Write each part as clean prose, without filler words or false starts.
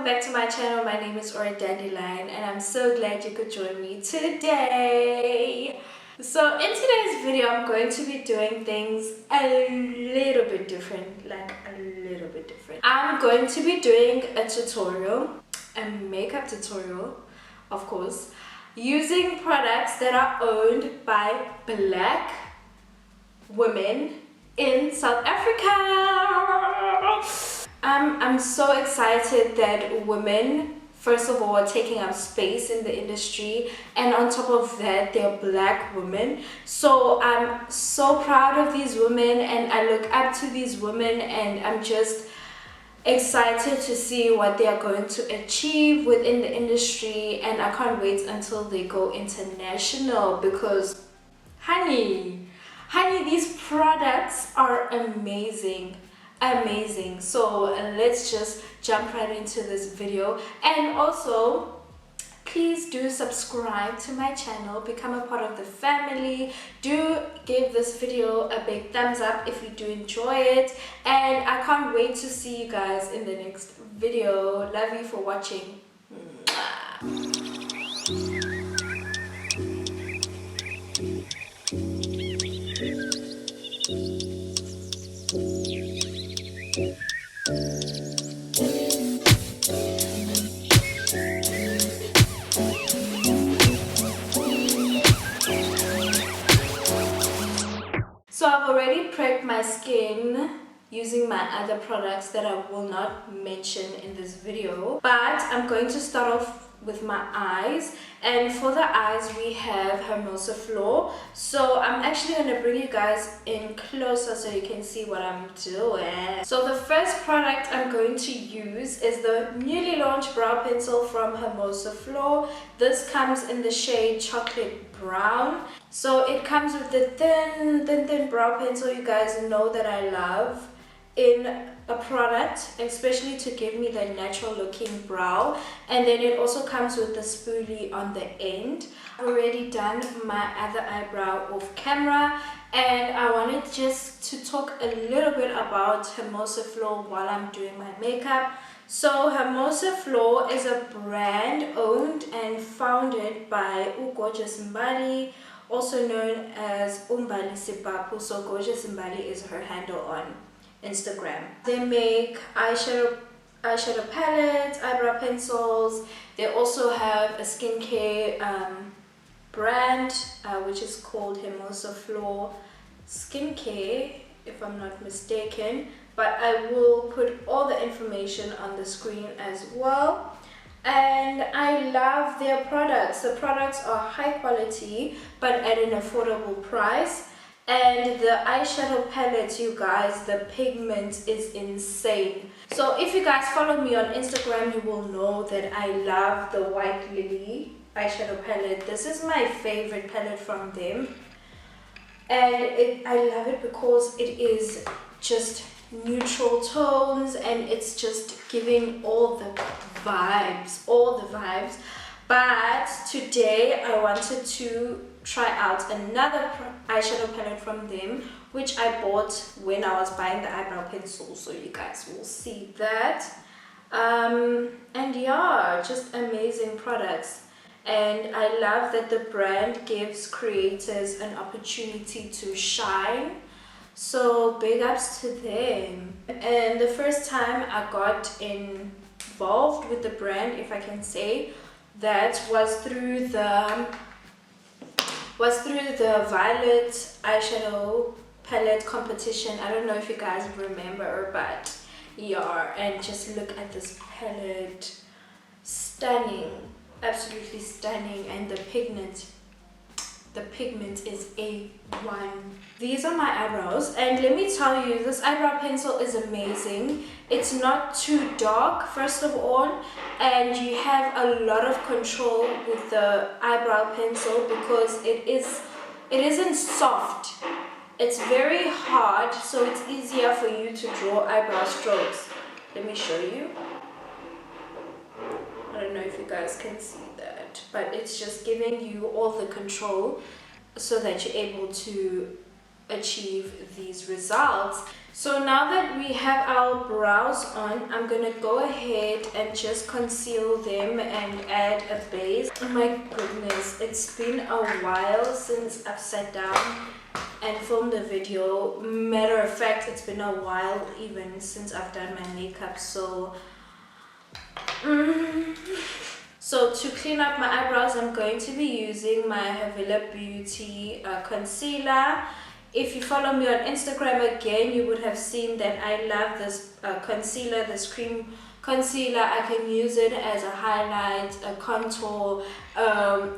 welcome back to my channel. My name is Dandelion and I'm so glad you could join me today. So in today's video I'm going to be doing things a little bit different, I'm going to be doing a tutorial, a makeup tutorial of course, using products that are owned by black women in South Africa. I'm so excited that women, first of all, are taking up space in the industry, and on top of that, they're black women. So I'm so proud of these women and I look up to these women, and I'm just excited to see what they are going to achieve within the industry, and I can't wait until they go international because honey, these products are amazing. So let's just jump right into this video, and also please do subscribe to my channel, become a part of the family. Do give this video a big thumbs up if you do enjoy it, and I can't wait to see you guys in the next video. Love you for watching. So I've already prepped my skin using my other products that I will not mention in this video, but I'm going to start off with my eyes, and for the eyes we have Hermosa Flor. So I'm actually going to bring you guys in closer so you can see what I'm doing. So the first product I'm going to use is the newly launched brow pencil from Hermosa Flor. This comes in the shade chocolate brown. So it comes with the thin brow pencil you guys know that I love in a product, especially to give me the natural looking brow. And then it also comes with the spoolie on the end. I've already done my other eyebrow off camera, and I wanted just to talk a little bit about Hermosa Flor while I'm doing my makeup. So Hermosa Flor is a brand owned and founded by Gorgeous Mbali, also known as Umbali Sipapu. So Gorgeous Mbali is her handle on Instagram. They make eyeshadow palettes, eyebrow pencils. They also have a skincare brand which is called Hermosa Flor Skincare, if I'm not mistaken, but I will put all the information on the screen as well. And I love their products. The products are high quality but at an affordable price. And the eyeshadow palette, you guys, the pigment is insane. So if you guys follow me on Instagram, you will know that I love the White Lily eyeshadow palette. This is my favorite palette from them, and I love it because it is just neutral tones and it's just giving all the vibes. But today I wanted to try out another eyeshadow palette from them, which I bought when I was buying the eyebrow pencil, so you guys will see that. And yeah, just amazing products, and I love that the brand gives creators an opportunity to shine. So big ups to them. And the first time I got involved with the brand, if I can say that, was through the Violet eyeshadow palette competition. I don't know if you guys remember, but yeah, and just look at this palette. Stunning, absolutely stunning, and the pigment is A1. These are my eyebrows, and let me tell you, this eyebrow pencil is amazing. It's not too dark, first of all, and you have a lot of control with the eyebrow pencil because it isn't soft. It's very hard, so it's easier for you to draw eyebrow strokes. Let me show you. I don't know if you guys can see that, but it's just giving you all the control so that you're able to achieve these results. So now that we have our brows on, I'm gonna go ahead and just conceal them and add a base. Oh my goodness, it's been a while since I've sat down and filmed a video. Matter of fact, it's been a while even since I've done my makeup. So so to clean up my eyebrows, I'm going to be using my Havillah Beauty concealer. If you follow me on Instagram again, you would have seen that I love this concealer, this cream concealer. I can use it as a highlight, a contour,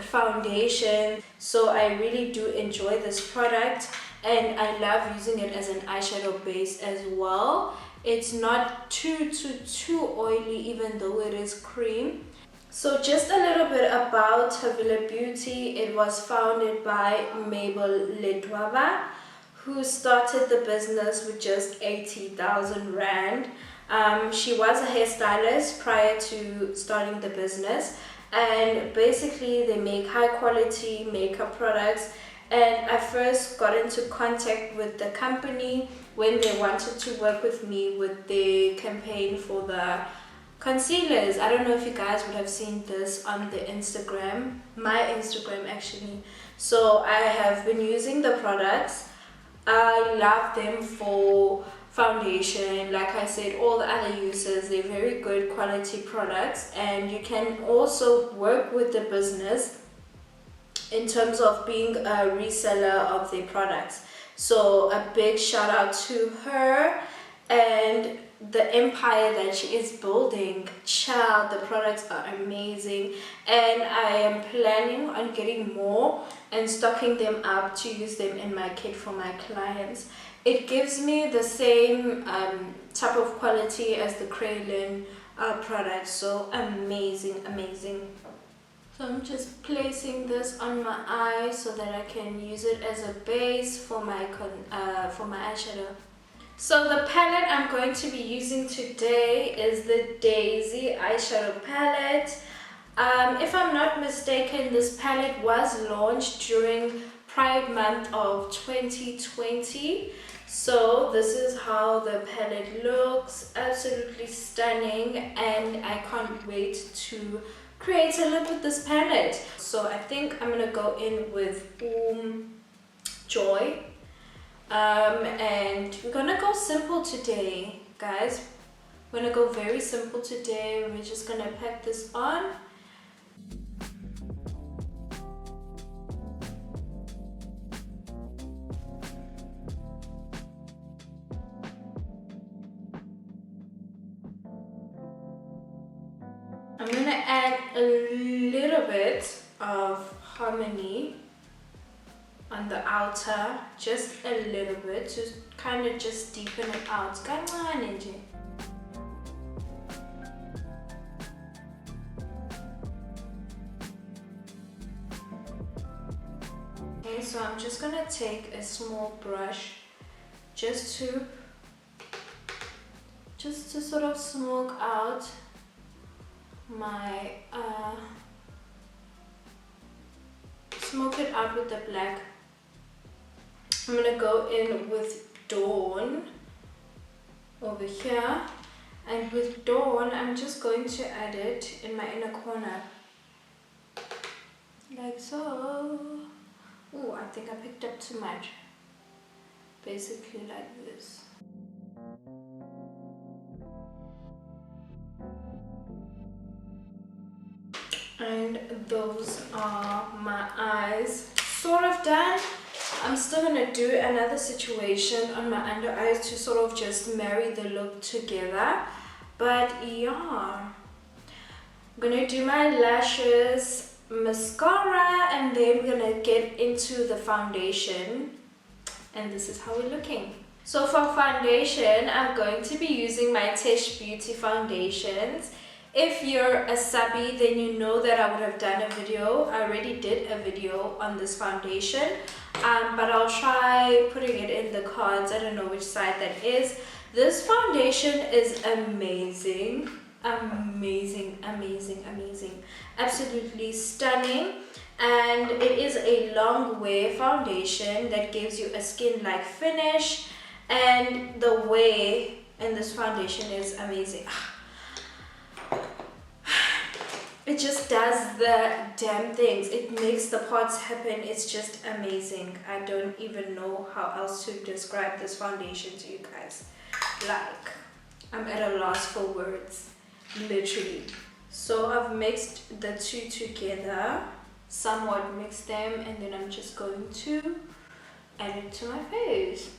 foundation. So I really do enjoy this product, and I love using it as an eyeshadow base as well. It's not too oily, even though it is cream. So just a little bit about Havillah Beauty. It was founded by Mabel Ledwaba, who started the business with just 80,000 Rand. She was a hairstylist prior to starting the business, and basically they make high quality makeup products. And I first got into contact with the company when they wanted to work with me with the campaign for the concealers. I don't know if you guys would have seen this on the Instagram, my Instagram actually. So I have been using the products. I love them for foundation. Like I said, all the other uses, they're very good quality products, and you can also work with the business in terms of being a reseller of their products. So a big shout out to her and the empire that she is building. Child, the products are amazing, and I am planning on getting more and stocking them up to use them in my kit for my clients. It gives me the same type of quality as the Kraylin product. So amazing. So I'm just placing this on my eye so that I can use it as a base for my eyeshadow. So the palette I'm going to be using today is the Daisy eyeshadow palette. If I'm not mistaken, this palette was launched during Pride month of 2020. So this is how the palette looks. Absolutely stunning, and I can't wait to create a look with this palette. So I think I'm gonna go in with Joy. And we're gonna go simple today, guys. We're gonna go very simple today. We're just gonna pack this on. I'm gonna add a little bit of Harmony on the outer, just a little bit, to kind of just deepen it out. Okay, so I'm just gonna take a small brush just to sort of smoke out my smoke it out with the black. I'm gonna go in with Dawn over here, and with Dawn I'm just going to add it in my inner corner like so. Oh, I think I picked up too much. Basically like this. And those are my eyes sort of done. I'm still gonna do another situation on my under eyes to sort of just marry the look together. But yeah, I'm gonna do my lashes, mascara, and then we're gonna get into the foundation. And this is how we're looking. So for foundation, I'm going to be using my Tesh Beauty foundations. If you're a subby, then you know that I would have done a video. I already did a video on this foundation, but I'll try putting it in the cards. I don't know which side that is. This foundation is amazing. Absolutely stunning. And it is a long wear foundation that gives you a skin-like finish. and the way in this foundation is amazing. It just does the damn things. It makes the parts happen. It's just amazing. I don't even know how else to describe this foundation to you guys. Like, I'm at a loss for words, literally. So I've mixed the two together, somewhat mixed them, and then I'm just going to add it to my face.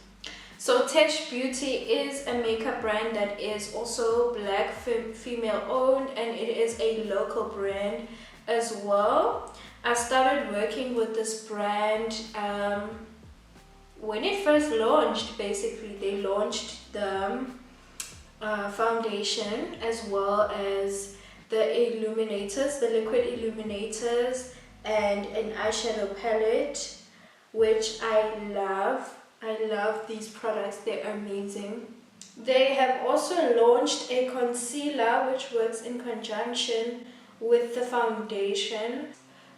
So Tesh Beauty is a makeup brand that is also black female owned, and it is a local brand as well. I started working with this brand when it first launched. Basically, they launched the foundation as well as the illuminators, the liquid illuminators, and an eyeshadow palette, which I love. I love these products, they're amazing. They have also launched a concealer which works in conjunction with the foundation.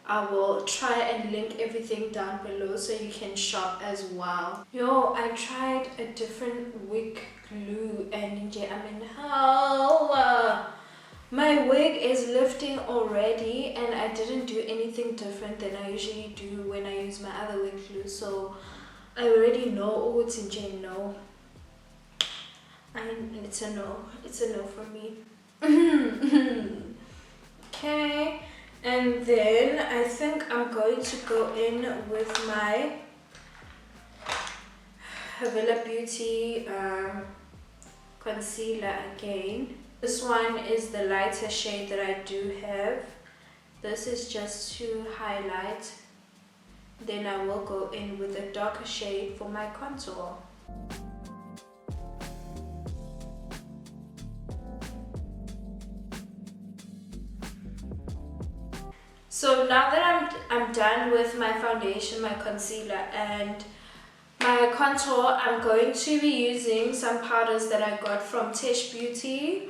I will try and link everything down below so you can shop as well. Yo, I tried a different wig glue and I'm in hell. My wig is lifting already and I didn't do anything different than I usually do when I use my other wig glue, so I already know. Oh, it's in no. It's a no. It's a no for me. Okay, and then I think I'm going to go in with my Havillah Beauty concealer again. This one is the lighter shade that I do have. This is just to highlight. Then I will go in with a darker shade for my contour. So now that I'm done with my foundation, my concealer, and my contour, I'm going to be using some powders that I got from Tesh Beauty.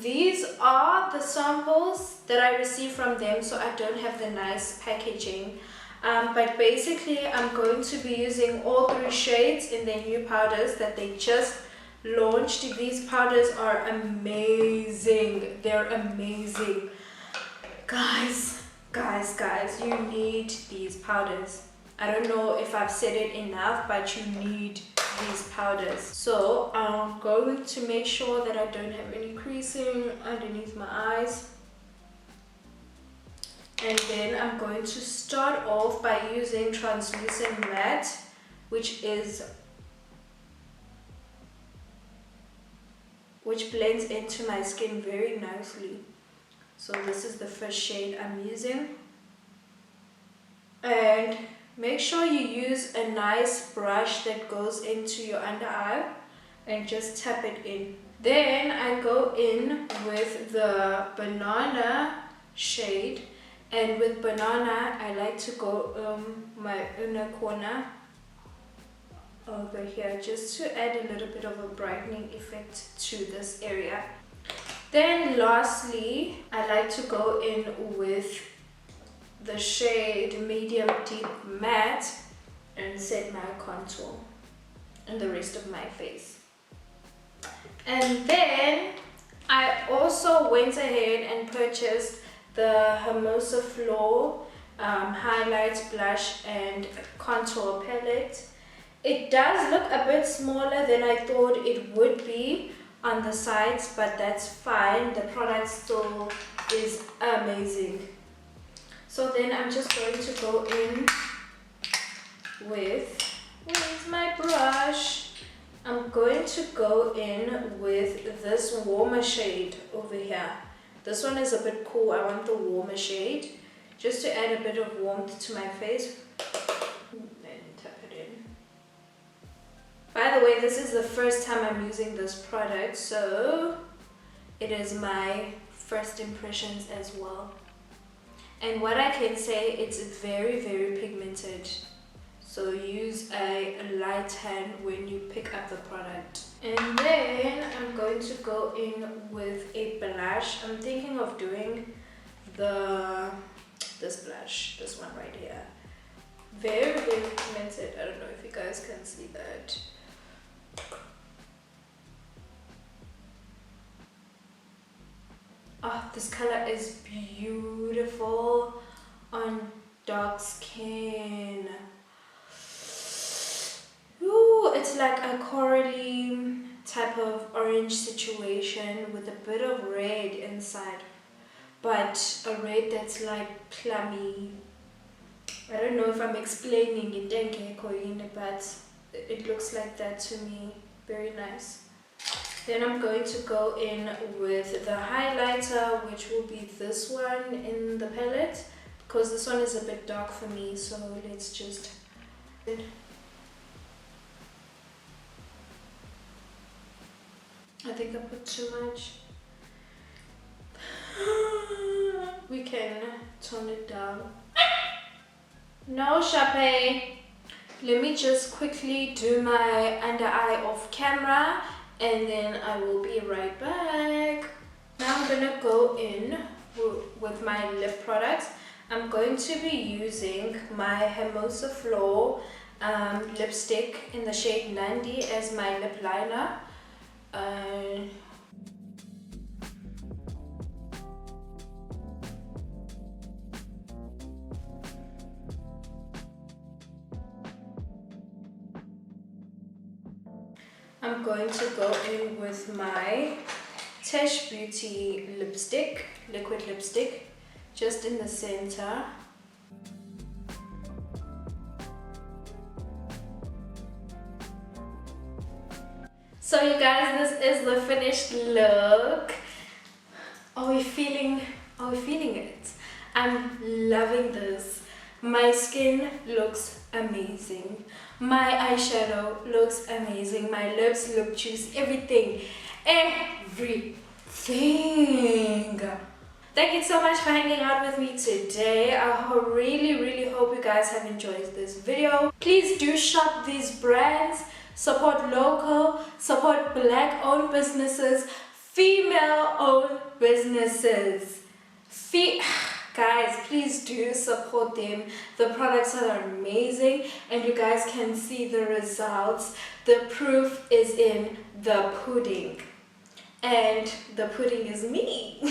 These are the samples that I received from them, so I don't have the nice packaging. But basically I'm going to be using all 3 shades in their new powders that they just launched. These powders are amazing. They're amazing. Guys, you need these powders. I don't know if I've said it enough, but you need these powders. So I'm going to make sure that I don't have any creasing underneath my eyes. And then I'm going to start off by using translucent matte, which blends into my skin very nicely. So this is the first shade I'm using. And make sure you use a nice brush that goes into your under eye and just tap it in. Then I go in with the banana shade. And with banana, I like to go my inner corner over here just to add a little bit of a brightening effect to this area. Then lastly, I like to go in with the shade medium deep matte and set my contour and the rest of my face. And then I also went ahead and purchased the Hermosa Flor highlight, blush and contour palette. It does look a bit smaller than I thought it would be on the sides, but that's fine. The product still is amazing. So then I'm just going to go in with, where's my brush? I'm going to go in with this warmer shade over here. This one is a bit cool. I want the warmer shade just to add a bit of warmth to my face. And tap it in. By the way, this is the first time I'm using this product, so it is my first impressions as well. And what I can say, it's very, very pigmented. So use a light hand when you pick up the product. And then I'm going to go in with a blush. I'm thinking of doing this blush, this one right here. Very, very pigmented. I don't know if you guys can see that. Oh, this color is beautiful on dark skin. Ooh, it's like a corally type of orange situation with a bit of red inside, but a red that's like plummy. I don't know if I'm explaining it, but it looks like that to me. Very nice. Then I'm going to go in with the highlighter, which will be this one in the palette, because this one is a bit dark for me, so let's just... I think I put too much. We can tone it down. No, Chape. Let me just quickly do my under eye off camera and then I will be right back. Now I'm gonna go in with my lip products. I'm going to be using my Hermosa Flor lipstick in the shade Nandi as my lip liner. I'm going to go in with my Tesh Beauty lipstick, liquid lipstick, just in the center. So you guys, this is the finished look. Are we feeling it? I'm loving this. My skin looks amazing. My eyeshadow looks amazing. My lips look juicy. Everything. Thank you so much for hanging out with me today. I really hope you guys have enjoyed this video. Please do shop these brands. Support local, support black owned businesses, female owned businesses. Guys, please do support them. The products are amazing and you guys can see the results. The proof is in the pudding. And the pudding is me.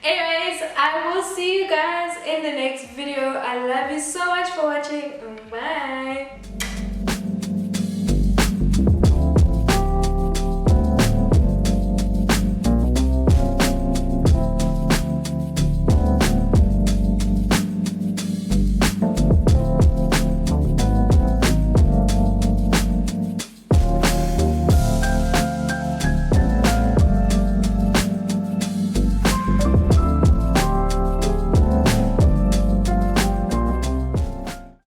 Anyways, I will see you guys in the next video. I love you so much for watching. Bye.